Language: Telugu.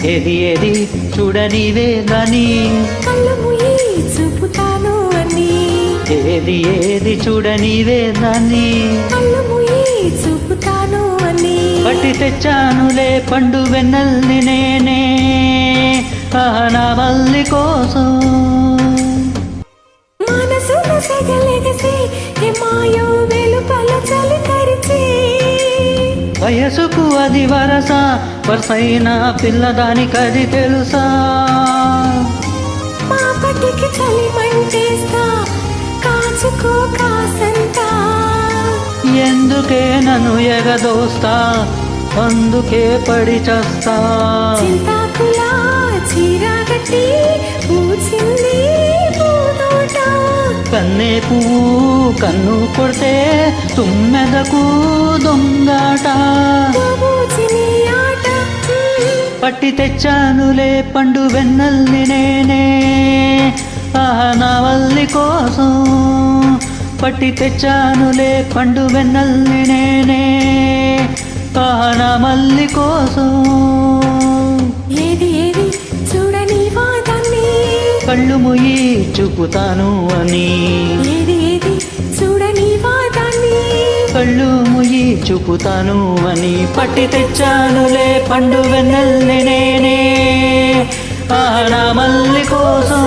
ఏది ఏది చూడనివే గాని కళ్ళు మూయి చూపుతాను అని ఏది ఏది చూడనివే గాని కళ్ళు మూయి చూపుతాను అని పట్టి తెచ్చానులే పండు వెన్నెల్ని నేనే నా వల్లి కోసం మనసును సెగలెగసి మాయో వెలుపల చలి కరిచి వయసుకు అది వరసైన పిల్లదానికది తెలుసా మా పట్టికి చలి మంటేస్తా కాచుకో కాసంతా ఎందుకే నన్ను ఎగదోస్తా అందుకే పడి చస్తా చింతాకులా చీరగట్టి పూచింది పూదోట కన్నే పువ్వు కన్ను కొడితే తుమ్మెదకు దొంగాట పూచిని ఆట పట్టి తెచ్చానులే పండు వెన్నెల్ని నేనే నా వల్లి కోసం పట్టి తెచ్చానులే పండు వెన్నెల్ని నేనే నా మల్లి కోసం ఏది ఏది చూడని వాదాన్ని కళ్ళు ముయ్యి చూపుతాను అని ఏది ఏది చూడని వాదాన్ని కళ్ళు ముయ్యి చూపుతాను అని పట్టి తెచ్చానులే పండు వెన్నెల్ని నేనే నా మల్లి కోసం